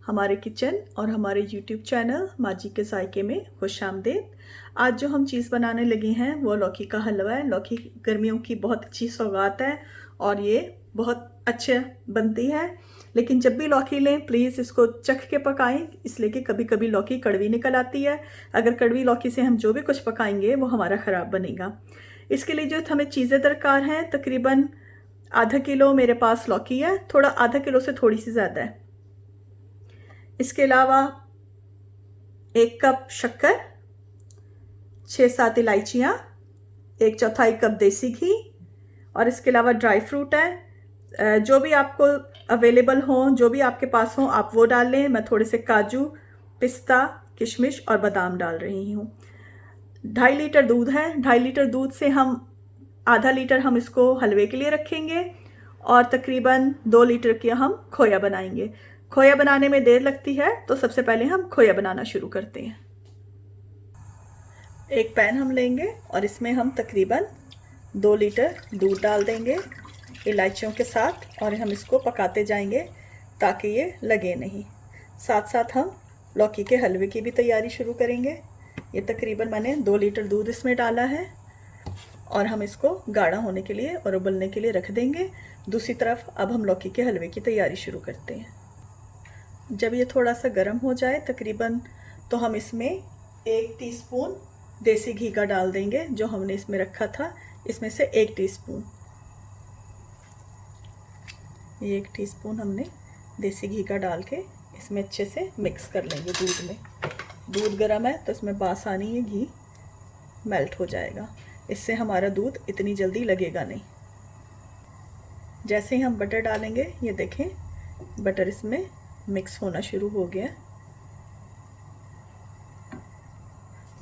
हमारे किचन और हमारे यूट्यूब चैनल माजी के जायके में खुशामदीद। आज जो हम चीज़ बनाने लगे हैं वो लौकी का हलवा है। लौकी गर्मियों की बहुत अच्छी सौगात है और ये बहुत अच्छे बनती है। लेकिन जब भी लौकी लें प्लीज़ इसको चख के पकाएं, इसलिए कि कभी कभी लौकी कड़वी निकल आती है। अगर कड़वी लौकी से हम जो भी कुछ पकाएंगे वो हमारा ख़राब बनेगा। इसके लिए जो हमें चीज़ें दरकार हैं, तकरीबन आधा किलो मेरे पास लौकी है, थोड़ा आधा किलो से थोड़ी सी ज़्यादा है। इसके अलावा 1 कप शक्कर, 6-7 इलायचियाँ, 1/4 कप देसी घी और इसके अलावा ड्राई फ्रूट है। जो भी आपको अवेलेबल हो, जो भी आपके पास हो आप वो डाल लें। मैं थोड़े से काजू, पिस्ता, किशमिश और बादाम डाल रही हूँ। 2.5 लीटर दूध है। 2.5 लीटर दूध से हम आधा लीटर हम इसको हलवे के लिए रखेंगे और तकरीबन 2 लीटर की हम खोया बनाएंगे। खोया बनाने में देर लगती है तो सबसे पहले हम खोया बनाना शुरू करते हैं। एक पैन हम लेंगे और इसमें हम तकरीबन 2 लीटर दूध डाल देंगे इलायचियों के साथ और हम इसको पकाते जाएंगे ताकि ये लगे नहीं। साथ साथ हम लौकी के हलवे की भी तैयारी शुरू करेंगे। ये तकरीबन मैंने 2 लीटर दूध इसमें डाला है और हम इसको गाढ़ा होने के लिए और उबलने के लिए रख देंगे। दूसरी तरफ अब हम लौकी के हलवे की तैयारी शुरू करते हैं। जब ये थोड़ा सा गर्म हो जाए तकरीबन, तो हम इसमें 1 टीस्पून देसी घी का डाल देंगे जो हमने इसमें रखा था। इसमें से 1 टीस्पून, ये 1 टीस्पून हमने देसी घी का डाल के इसमें अच्छे से मिक्स कर लेंगे दूध में। दूध गर्म है तो इसमें बासानी ये घी मेल्ट हो जाएगा, इससे हमारा दूध इतनी जल्दी लगेगा नहीं। जैसे ही हम बटर डालेंगे, ये देखें बटर इसमें मिक्स होना शुरू हो गया।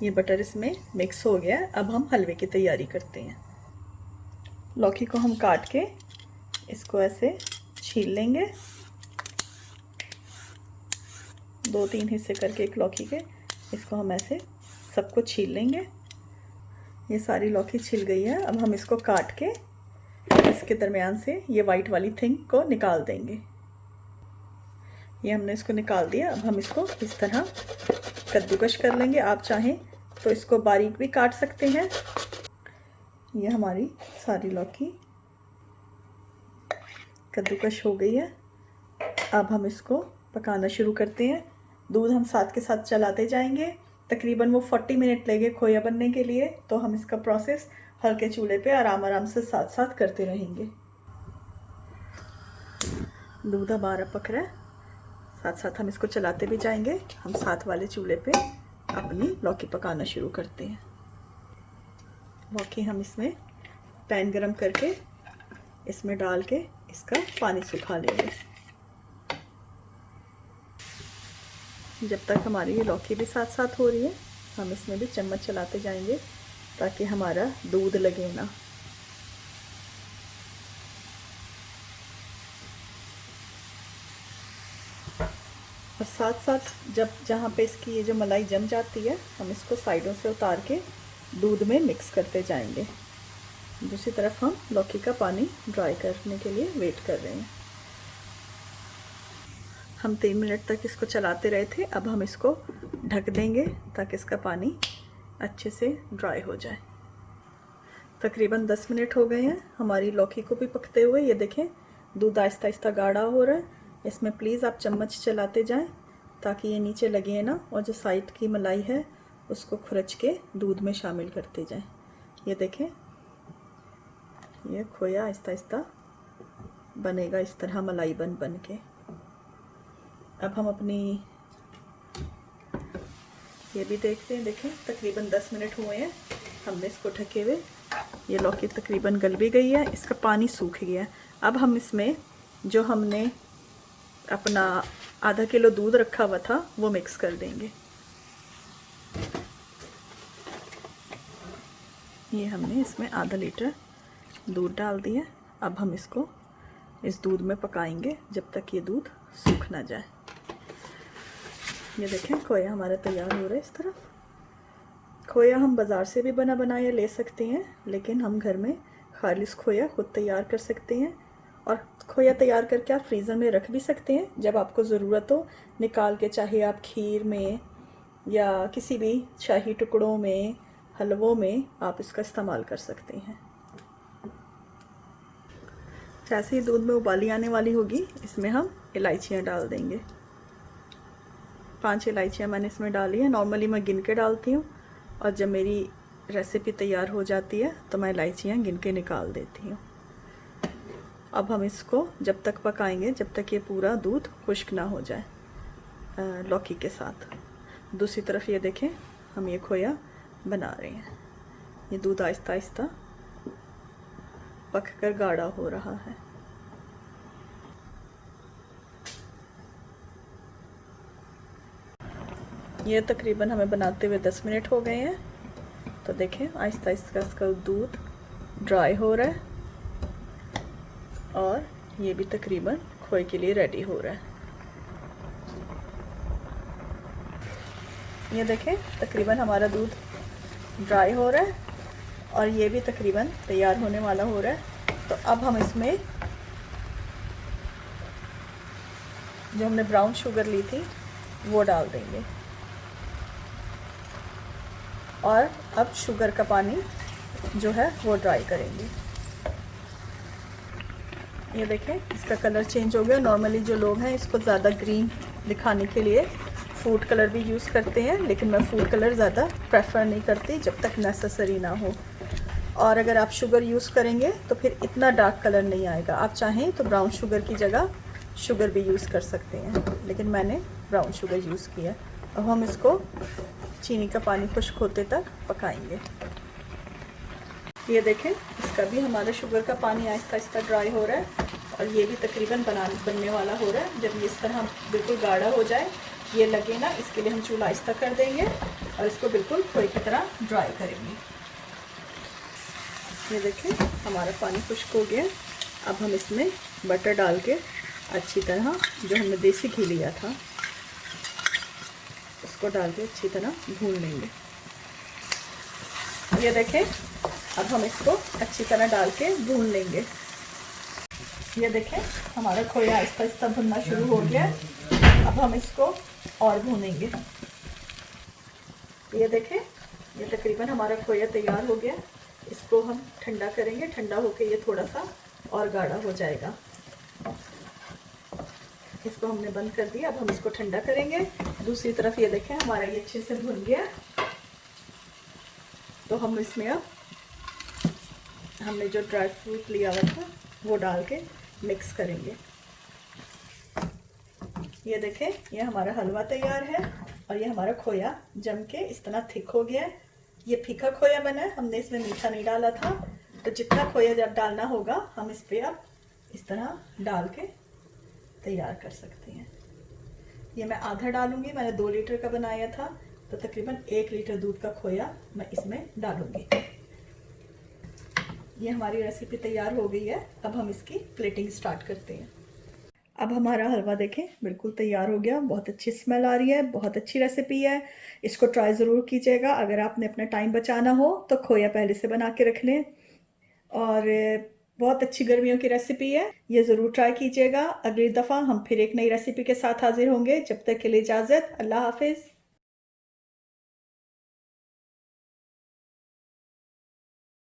ये बटर इसमें मिक्स हो गया। अब हम हलवे की तैयारी करते हैं। लौकी को हम काट के इसको ऐसे छील लेंगे, 2-3 हिस्से करके एक लौकी के इसको हम ऐसे सबको छील लेंगे। ये सारी लौकी छिल गई है। अब हम इसको काट के इसके दरमियान से ये वाइट वाली थिंग को निकाल देंगे। ये हमने इसको निकाल दिया। अब हम इसको इस तरह कद्दूकश कर लेंगे। आप चाहें तो इसको बारीक भी काट सकते हैं। ये हमारी सारी लौकी कद्दूकश हो गई है। अब हम इसको पकाना शुरू करते हैं। दूध हम साथ के साथ चलाते जाएंगे। तकरीबन वो 40 मिनट लगे खोया बनने के लिए, तो हम इसका प्रोसेस हल्के चूल्हे पे आराम से साथ साथ करते रहेंगे। दूध हमारा पक रहा है, साथ साथ हम इसको चलाते भी जाएंगे। हम साथ वाले चूल्हे पे अपनी लौकी पकाना शुरू करते हैं। लौकी हम इसमें पैन गरम करके इसमें डाल के इसका पानी सुखा लेंगे। जब तक हमारी ये लौकी भी साथ साथ हो रही है, हम इसमें भी चम्मच चलाते जाएंगे ताकि हमारा दूध लगे ना। और साथ साथ जहाँ पे इसकी ये जो मलाई जम जाती है, हम इसको साइडों से उतार के दूध में मिक्स करते जाएंगे। दूसरी तरफ हम लौकी का पानी ड्राई करने के लिए वेट कर रहे हैं। हम 3 मिनट तक इसको चलाते रहे थे। अब हम इसको ढक देंगे ताकि इसका पानी अच्छे से ड्राई हो जाए। तकरीबन 10 मिनट हो गए हैं हमारी लौकी को भी पकते हुए। ये देखें दूध आहिस्ता आहिस्ता गाढ़ा हो रहा है। इसमें प्लीज़ आप चम्मच चलाते जाएं ताकि ये नीचे लगे ना, और जो साइड की मलाई है उसको खुरच के दूध में शामिल करते जाएं। ये देखें ये खोया आहिस्ता आहिस्ता बनेगा इस तरह मलाई बन बन के। अब हम अपनी ये भी देखते हैं। देखें तकरीबन 10 मिनट हुए हैं हमने इसको ढके हुए। ये लौकी तकरीबन गल भी गई है, इसका पानी सूख गया है। अब हम इसमें जो हमने अपना आधा किलो दूध रखा हुआ था वो मिक्स कर देंगे। ये हमने इसमें आधा लीटर दूध डाल दिया। अब हम इसको इस दूध में पकाएंगे जब तक ये दूध सूख ना जाए। ये देखें खोया हमारा तैयार हो रहा है। इस तरफ खोया हम बाज़ार से भी बना बनाया ले सकते हैं, लेकिन हम घर में खालिस खोया खुद तैयार कर सकते हैं और खोया तैयार करके आप फ्रीज़र में रख भी सकते हैं, जब आपको ज़रूरत हो निकाल के, चाहे आप खीर में या किसी भी शाही टुकड़ों में, हलवों में आप इसका इस्तेमाल कर सकते हैं। जैसे ही दूध में उबाली आने वाली होगी, इसमें हम इलायचियाँ डाल देंगे। 5 इलायचियाँ मैंने इसमें डाली हैं। नॉर्मली मैं गिन के डालती हूँ, और जब मेरी रेसिपी तैयार हो जाती है तो मैं इलायचियाँ गिन के निकाल देती हूँ। अब हम इसको जब तक पकाएंगे जब तक ये पूरा दूध खुश्क ना हो जाए लौकी के साथ। दूसरी तरफ ये देखें, हम ये खोया बना रहे हैं। ये दूध आहिस्ता आहिस्ता पककर गाढ़ा हो रहा है। ये तकरीबन हमें बनाते हुए 10 मिनट हो गए हैं। तो देखें आहिस्ता आहिस्ता इसका दूध ड्राई हो रहा है, और ये भी तकरीबन खोए के लिए रेडी हो रहा है। ये देखें तकरीबन हमारा दूध ड्राई हो रहा है, और ये भी तकरीबन तैयार होने वाला हो रहा है। तो अब हम इसमें जो हमने ब्राउन शुगर ली थी वो डाल देंगे, और अब शुगर का पानी जो है वो ड्राई करेंगे। ये देखें इसका कलर चेंज हो गया। नॉर्मली जो लोग हैं इसको ज़्यादा ग्रीन दिखाने के लिए फूड कलर भी यूज़ करते हैं, लेकिन मैं फूड कलर ज़्यादा प्रेफर नहीं करती जब तक नेसेसरी ना हो। और अगर आप शुगर यूज़ करेंगे तो फिर इतना डार्क कलर नहीं आएगा। आप चाहें तो ब्राउन शुगर की जगह शुगर भी यूज़ कर सकते हैं, लेकिन मैंने ब्राउन शुगर यूज़ किया। अब हम इसको चीनी का पानी खुश्क होते तक पकाएंगे। ये देखें इसका भी हमारा शुगर का पानी आहिस्ता आहिस्ता ड्राई हो रहा है, और ये भी तकरीबन बनने वाला हो रहा है। जब ये इस तरह बिल्कुल गाढ़ा हो जाए, ये लगे ना, इसके लिए हम चूल्हा आहिस्ता कर देंगे और इसको बिल्कुल खोए की तरह ड्राई करेंगे। ये देखें हमारा पानी खुश्क हो गया। अब हम इसमें बटर डाल के अच्छी तरह, जो हमने देसी घी लिया था उसको डाल के अच्छी तरह भून लेंगे। ये देखें अब हम इसको अच्छी तरह डाल के भून लेंगे। ये देखें हमारा खोया आहिस्ता आहिस्ता भुनना शुरू हो गया। अब हम इसको और भूनेंगे। ये देखें ये तकरीबन हमारा खोया तैयार हो गया। इसको हम ठंडा करेंगे। ठंडा होके ये थोड़ा सा और गाढ़ा हो जाएगा। इसको हमने बंद कर दिया। अब हम इसको ठंडा करेंगे। दूसरी तरफ ये देखें हमारा ये अच्छे से भुन गया। तो हम इसमें अब हमने जो ड्राई फ्रूट लिया हुआ था वो डाल के मिक्स करेंगे। ये देखें ये हमारा हलवा तैयार है, और ये हमारा खोया जम के इस तरह थिक हो गया है। ये फीका खोया बना है, हमने इसमें मीठा नहीं डाला था। तो जितना खोया जब डालना होगा हम इस पर अब इस तरह डाल के तैयार कर सकते हैं। ये मैं आधा डालूंगी। मैंने 2 लीटर का बनाया था, तो तकरीबन 1 लीटर दूध का खोया मैं इसमें डालूंगी। ये हमारी रेसिपी तैयार हो गई है। अब हम इसकी प्लेटिंग स्टार्ट करते हैं। अब हमारा हलवा देखें बिल्कुल तैयार हो गया। बहुत अच्छी स्मेल आ रही है। बहुत अच्छी रेसिपी है। इसको ट्राई ज़रूर कीजिएगा। अगर आपने अपना टाइम बचाना हो तो खोया पहले से बना के रख लें। और बहुत अच्छी गर्मियों की रेसिपी है, ये ज़रूर ट्राई कीजिएगा। अगली दफ़ा हम फिर एक नई रेसिपी के साथ हाजिर होंगे। जब तक के लिए इजाज़त। अल्लाह हाफिज़।